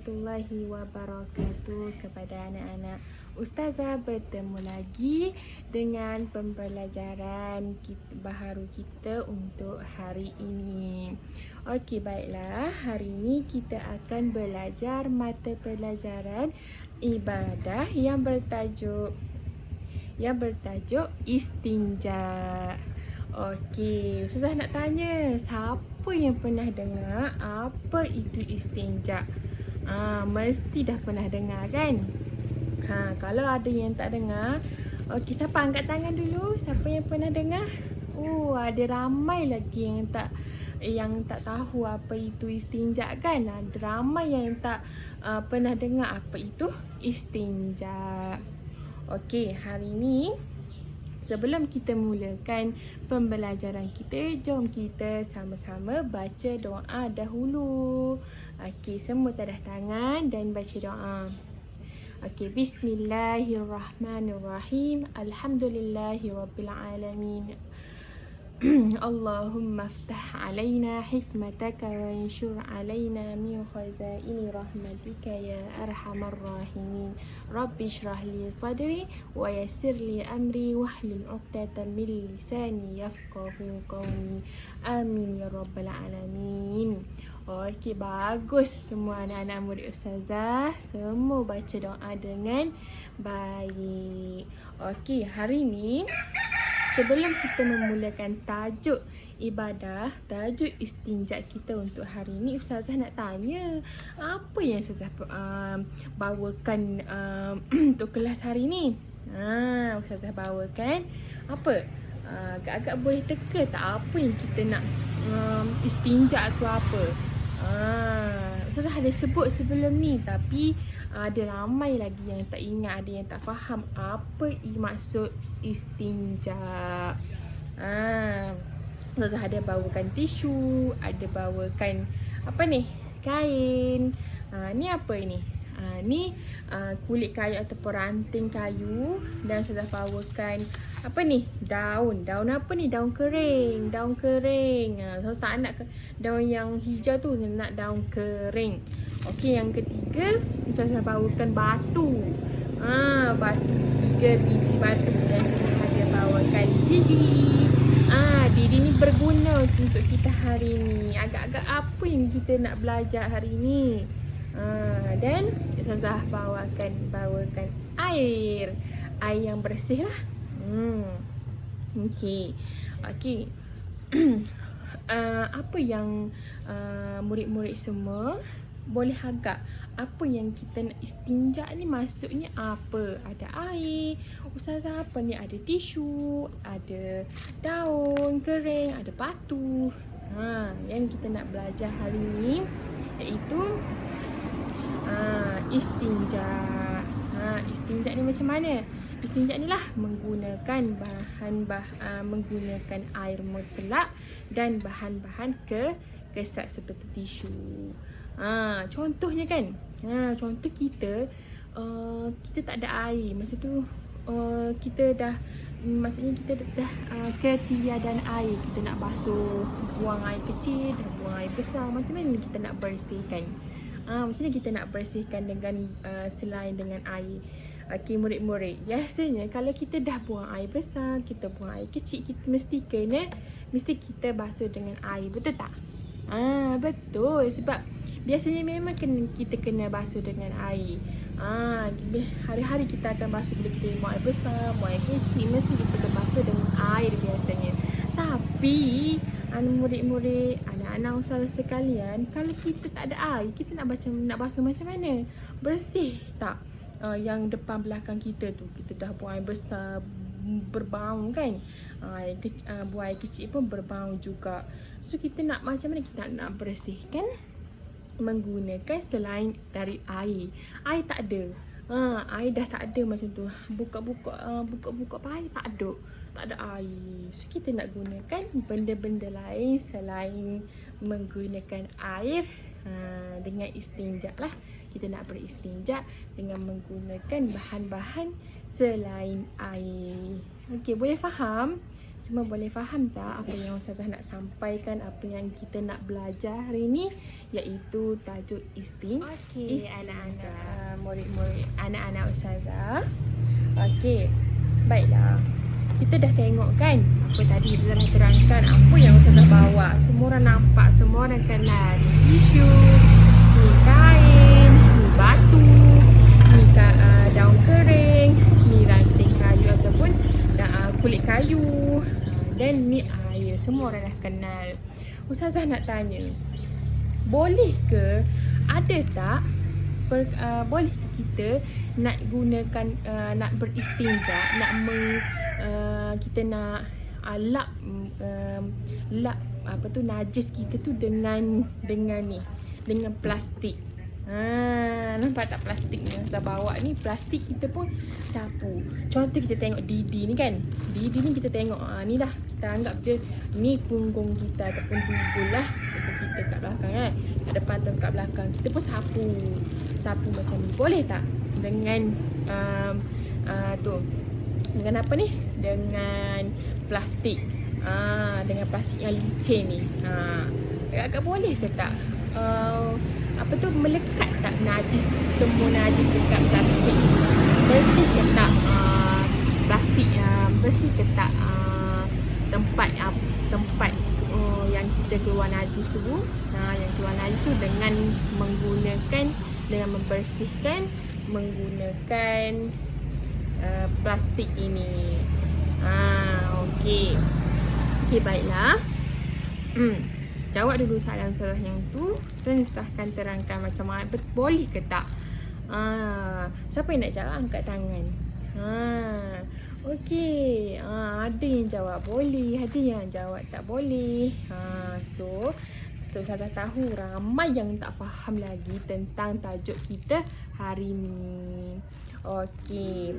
warahmatullahi wabarakatuh. Kepada anak-anak Ustazah, bertemu lagi dengan pembelajaran baharu kita untuk hari ini. Okey, baiklah. Hari ini kita akan belajar mata pelajaran ibadah yang bertajuk istinja. Okey, Ustazah nak tanya, siapa yang pernah dengar apa itu istinja? Mesti dah pernah dengar kan? Kalau ada yang tak dengar, okey, siapa angkat tangan dulu? Siapa yang pernah dengar? Ada ramai lagi yang tak tahu apa itu istinja kan? Ada ramai yang tak pernah dengar apa itu istinja. Okey, hari ni sebelum kita mulakan pembelajaran kita, jom kita sama-sama baca doa dahulu. Okey, semua tadah tangan dan baca doa. Okey, bismillahirrahmanirrahim. Alhamdulillahirabbil Allahumma aftah alaina hikmataka wa anshur alaina min khazaini rahmatika ya arhamar rahimin. Rabbi shrah li sadri wa yassir li amri wahlul 'uqdatam min lisani yafqahu qawli. Amin ya rabbal alamin. Okey, bagus semua anak-anak murid Ustazah. Semua baca doa dengan baik. Okey, hari ni sebelum kita memulakan tajuk ibadah, tajuk istinja kita untuk hari ini, Ustazah nak tanya, apa yang Ustazah bawakan untuk kelas hari ni? Ustazah bawakan apa? Agak-agak boleh teka tak apa yang kita nak istinja tu apa? Ustazah ada sebut sebelum ni, tapi ada ramai lagi yang tak ingat, ada yang tak faham apa maksud istinja. Ustazah ada bawakan tisu, ada bawakan apa ni? Kain. Ni apa ini? Ni kulit kayu ataupun ranting kayu, dan Ustazah bawakan apa ni? Daun. Daun apa ni? Daun kering. Daun kering. Ustazah tak nak daun yang hijau tu, nak daun kering. Okey, yang ketiga Ustazah bawakan batu. Batu, 3 biji batu, dan Ustazah ada bawakan lidi. Lidi ni berguna untuk kita hari ni. Agak-agak apa yang kita nak belajar hari ni? Dan Ustazah bawakan air yang bersih lah. Okey. Apa yang murid-murid semua boleh agak apa yang kita nak istinja ni maksudnya apa? Ada air, Ustazah apa ni? Ada tisu, ada daun kering, ada batu. Yang kita nak belajar hari ni iaitu istinja. Istinja ni macam mana? Istinja ni lah menggunakan menggunakan air mutlak dan bahan-bahan kesat seperti tisu. Contohnya kan, contoh kita tak ada air. Masa tu kita dah ketiadaan air. Kita nak basuh, buang air kecil dan buang air besar. Macam mana kita nak bersihkan? Macam mana kita nak bersihkan dengan selain dengan air? Okey, murid-murid, biasanya kalau kita dah buang air besar, kita buang air kecil, kita mesti kita basuh dengan air, betul tak? Betul, sebab biasanya memang kita kena basuh dengan air. Hari-hari kita akan basuh bila kita buang air besar, buang air kecil, mesti kita kena basuh dengan air biasanya. Tapi murid-murid, anak-anak Ustazah sekalian, kalau kita tak ada air, kita nak basuh macam mana? Bersih tak? Yang depan belakang kita tu, kita dah buang air besar, berbau kan? Buang air kecil pun berbau juga. So kita nak macam mana kita nak bersihkan? Menggunakan selain dari air. Air tak ada. Air dah tak ada macam tu. Buka-buka air tak ada air. So kita nak gunakan benda-benda lain selain menggunakan air. Dengan istinja lah. Kita nak beristinja dengan menggunakan bahan-bahan selain air. Okey, boleh faham? Semua boleh faham tak apa yang Ustazah nak sampaikan, apa yang kita nak belajar hari ni, iaitu tajuk Okey, anak-anak, murid-murid, anak-anak Ustazah. Okey, baiklah. Kita dah tengok kan apa tadi kita dah terangkan apa yang Ustazah bawa. Semua orang nampak, semua orang kenal. Ni tisu, ni kain, ni batu, ni daun kering, ni ranting kayu ataupun kulit kayu, dan ni air. Semua orang dah kenal. Ustazah nak tanya, boleh ke, ada tak boleh ke kita nak gunakan nak beristinja, nak kita nak lap apa tu najis kita tu dengan ni, dengan plastik. Nampak tak plastik ni Ustazah bawa ni? Plastik kita pun sapu. Contoh kita tengok Didi ni kan. Didi ni kita tengok ni dah, kita anggap je ni punggung kita ataupun tubuh lah kita kat belakang kan, kat depan atau kat belakang. Kita pun sapu macam ni. Boleh tak dengan dengan apa ni? Dengan plastik. Dengan plastik yang licin ni. Agak boleh ke tak? Melekat tak najis, semua najis dekat plastik? Bersih ke tak plastik? Bersih ke tak tempat yang kita keluar najis tu? Yang keluar najis tu dengan membersihkan menggunakan plastik ini. Okey, baiklah. Jawab dulu soalan Ustazah yang tu. Dan Ustazah akan terangkan macam mana, boleh ke tak? Siapa yang nak jawab angkat tangan. Okey. Ada yang jawab boleh, ada yang jawab tak boleh. So Ustazah tahu ramai yang tak faham lagi tentang tajuk kita hari ni. Okey,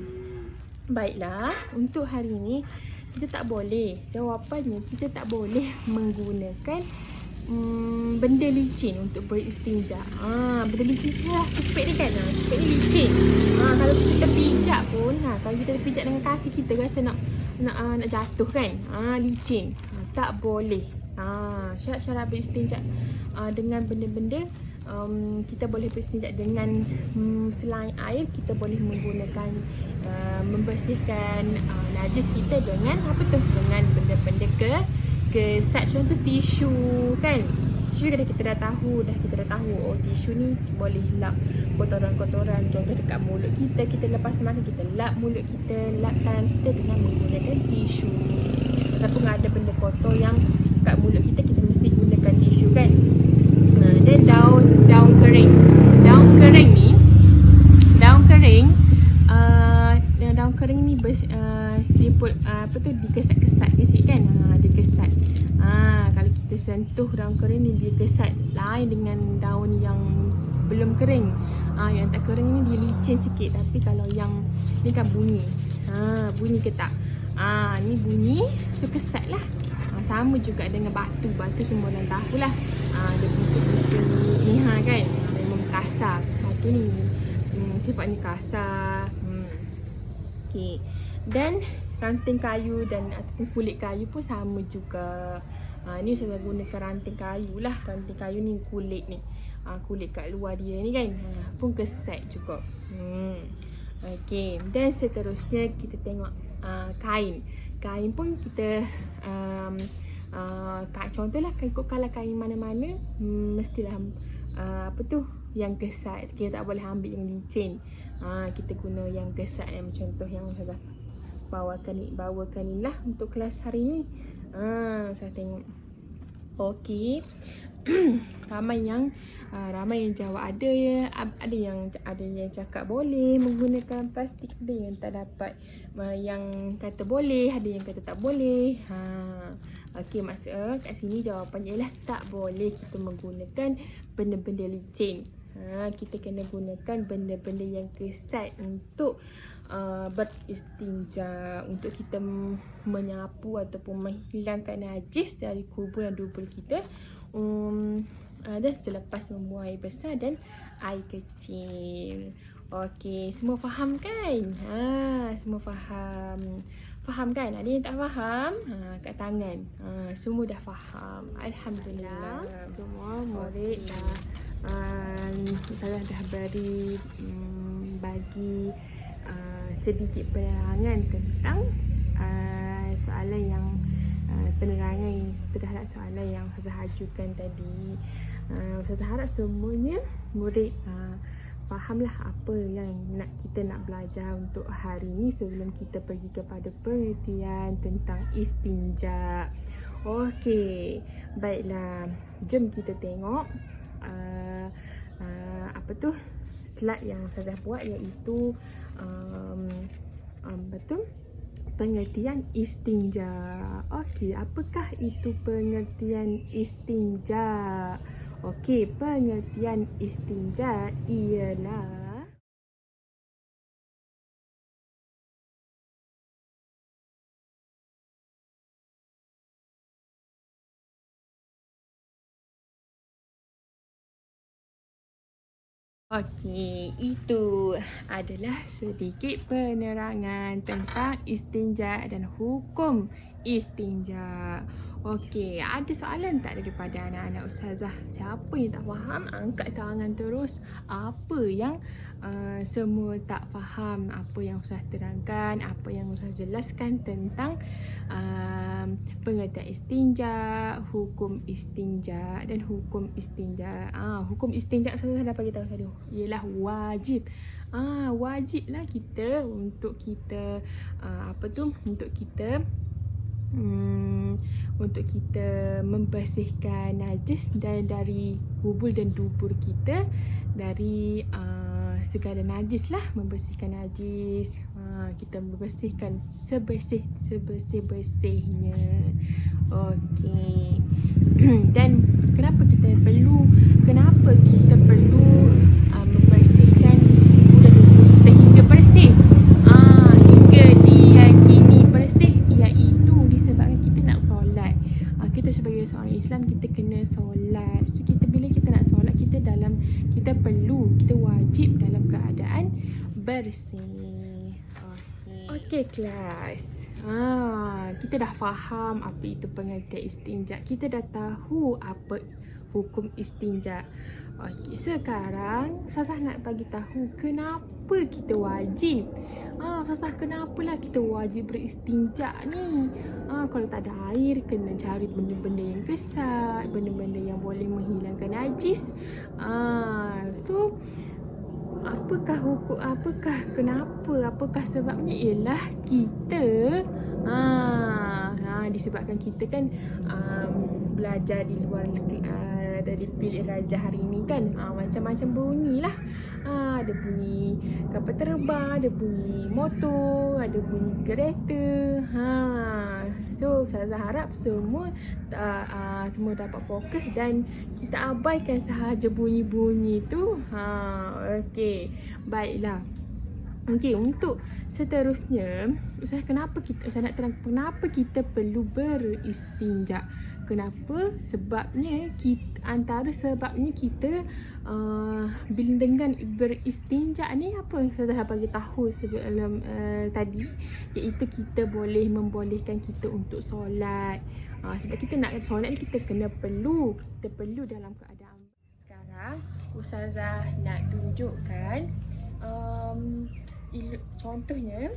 baiklah. Untuk hari ni kita tak boleh, jawapannya kita tak boleh menggunakan benda licin untuk beristinja. Benda licin lah, supek ni kan. Supek ni licin. Kalau kita pijak pun, kalau kita pijak dengan kaki kita rasa nak jatuh kan. Licin. Tak boleh. Syarat-syarat beristinja dengan benda-benda, kita boleh beristinja dengan selain air, kita boleh menggunakan membersihkan najis kita dengan dengan benda-benda kesat. Contoh tisu kan. Tisu kita dah tahu. Tisu ni boleh lap kotoran-kotoran. Contoh dekat mulut kita lepas makan, kita lap mulut kita, lap tangan kita dengan menggunakan tisu. Ataupun ada benda kotor yang kat mulut kita mesti gunakan tisu kan. Dan daun kering. Daun kering ni dia pun dikesat-kesat sikit kan. Dia kesat. Kalau kita sentuh daun kering ni, dia kesat. Lain dengan daun yang belum kering. Yang tak kering ni dia licin sikit. Tapi kalau yang ni kan bunyi. Bunyi ke tak? Ni bunyi, tu kesat lah. Sama juga dengan batu. Batu semua orang tahulah. Dia bentuk-bentuk ni kan. Memang kasar. Batu ni sifatnya kasar. Okay. Dan ranting kayu dan kulit kayu pun sama juga. Ni saya gunakan ranting kayu lah. Ranting kayu ni kulit ni. Kulit kat luar dia ni kan. Pun kesat juga. Okay. Dan seterusnya kita tengok kain. Kain pun kita contohlah kalau kain mana-mana mestilah yang kesat. Kita tak boleh ambil yang licin. Kita guna yang kesat, yang contoh yang saya bawakan ni lah untuk kelas hari ni. Saya tengok. Okey. ramai yang jawab. Ada yang cakap boleh menggunakan plastik, ada yang tak dapat, yang kata boleh, ada yang kata tak boleh. Okey, maksud kat sini jawapannya ialah tak boleh kita menggunakan benda-benda licin. Kita kena gunakan benda-benda yang kesat untuk beristinja, untuk kita menyapu ataupun menghilangkan najis dari kubur dan dubur kita, dan selepas membuang air besar dan air kecil. Okey, semua faham kan? Semua faham. Faham kan? Ada yang tak faham? Kat tangan. Semua dah faham. Alhamdulillah. Semua murid Okey. dah Saya dah bagi sedikit penerangan tentang soalan yang penerangan terhadap soalan yang Ustazah ajukan tadi. Ustazah harap semuanya murid fahamlah apa yang kita nak belajar untuk hari ini sebelum kita pergi kepada pengertian tentang istinja. Okey, baiklah. Jom kita tengok slide yang Ustazah buat, iaitu pengertian istinja. Okey, apakah itu pengertian istinja? Okey, pengertian istinja ialah okey, itu adalah sedikit penerangan tentang istinja dan hukum istinja. Okey, ada soalan tak daripada anak-anak Ustazah? Siapa yang tak faham, angkat tangan terus. Apa yang semua tak faham, apa yang Ustazah terangkan, apa yang Ustazah jelaskan tentang pengertian istinja, hukum istinja dan hukum istinja. Hukum istinja Ustazah dah bagi tahu tadi, ialah wajib. Wajiblah kita untuk kita untuk kita membersihkan najis dari kubul dan dubur kita, dari segala najis lah, membersihkan najis. Kita membersihkan sebersih-bersihnya. Okey. Dan kenapa kita perlu membersihkan kubul dan dubur kita hingga bersih, hingga diyakini bersih, iaitu disebabkan kita nak solat. Kita sebagai seorang Islam, kita kena solat. So bila kita nak solat, kita wajib dalam keadaan bersih. Okey kelas. Kita dah faham apa itu pengertian istinja. Kita dah tahu apa hukum istinja. Okey, sekarang Ustazah nak bagi tahu kenapa kita wajib. Ustazah, kenapalah kita wajib beristinja ni? Kalau tak ada air, kena cari benda-benda yang kesat, benda-benda yang boleh menghilangkan najis. So apakah sebabnya? Ialah kita disebabkan kita kan belajar di luar dari bilik raja hari ni kan, macam-macam bunyi lah. Ada bunyi kapal terbang, ada bunyi motor, ada bunyi kereta. So Ustazah harap semua dapat fokus dan kita abaikan sahaja bunyi-bunyi tu. Okey, baiklah. Okey, untuk seterusnya, Ustazah nak terang kenapa kita perlu beristinja. Kenapa? Sebabnya antara sebabnya kita dengan beristinja ni, apa yang saya dah bagi tahu sebelum tadi, iaitu kita membolehkan kita untuk solat. Sebab kita nak solat ni kita perlu dalam keadaan. Sekarang Ustazah nak tunjukkan contohnya.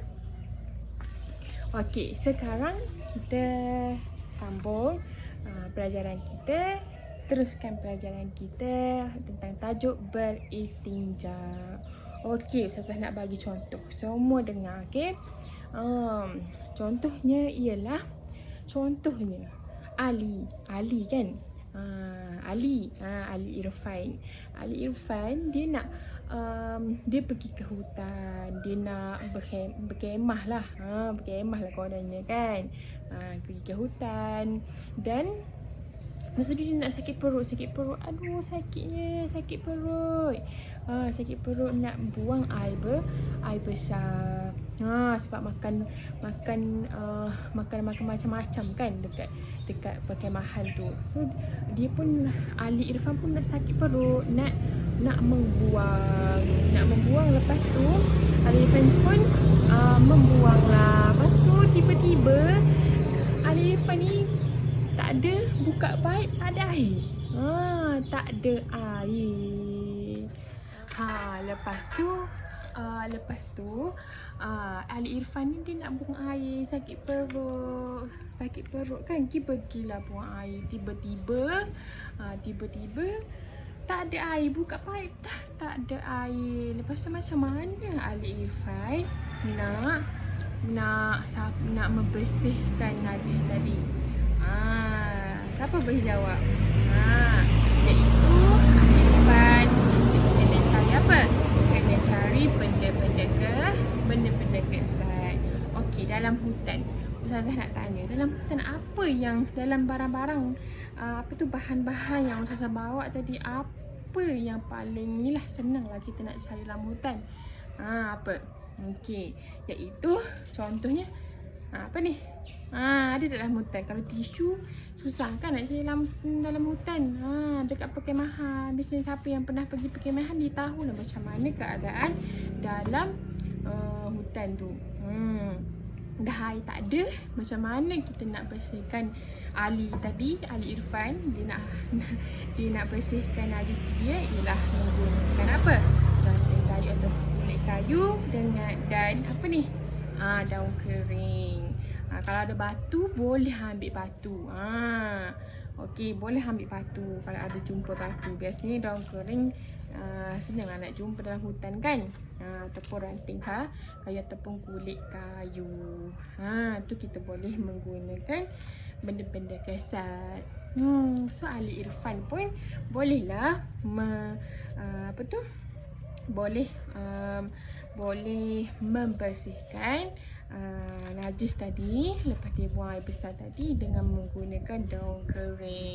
Okey, sekarang kita sambung pelajaran kita. Teruskan pelajaran kita tentang tajuk beristinja. Okey, Ustazah nak bagi contoh. Semua dengar, okey? Contohnya ialah Ali kan? Ali Irfan. Ali Irfan dia nak dia pergi ke hutan. Dia nak berkemah lah. Berkemah lah kononnya kan. Pergi ke hutan dan masa dia nak sakit perut. Aduh, sakit perut. Sakit perut, nak buang air besar. Sebab makan macam-macam kan dekat perkemahan tu. So dia pun, Ali Irfan pun nak sakit perut, nak membuang. Lepas tu Ali Irfan pun membuang lah. Lepas tu tiba-tiba tiba-tiba Ali Irfan ni tak ada buka pipe, tak ada air. Tak ada air. Lepas tu Ali Irfan ni dia nak buang air, sakit perut kan, pergilah buang air. Tiba-tiba tak ada air, buka pipe tak ada air. Lepas tu macam mana Ali Irfan nak membersihkan najis tadi? Siapa boleh jawab? Iaitu Ali Irfan kena cari apa? Kena cari benda-benda kesat. Okey, dalam hutan, Ustazah nak tanya, dalam hutan apa yang, dalam barang-barang bahan-bahan yang Ustazah bawa tadi, apa yang paling ni lah senanglah kita nak cari dalam hutan? Apa? Okey, iaitu contohnya apa ni? Ada tak dalam hutan? Kalau tisu susah kan nak cari dalam hutan. Dekat perkemahan, biasanya siapa yang pernah pergi perkemahan dia tahulah macam mana keadaan dalam hutan tu. Dah air tak ada, macam mana kita nak bersihkan? Ali Irfan dia nak bersihkan najis dia ialah menggunakan apa? Rantai kayu atau kulit kayu dan apa ni? Daun kering. Kalau ada batu, boleh ambil batu. Okey, boleh ambil batu kalau ada jumpa batu. Biasanya daun kering senang nak jumpa dalam hutan kan. Ataupun ranting kayu ataupun kulit kayu. Tu kita boleh menggunakan benda-benda kesat. So Ali Irfan pun bolehlah boleh membersihkan najis tadi lepas dia buang air besar tadi dengan menggunakan daun kering.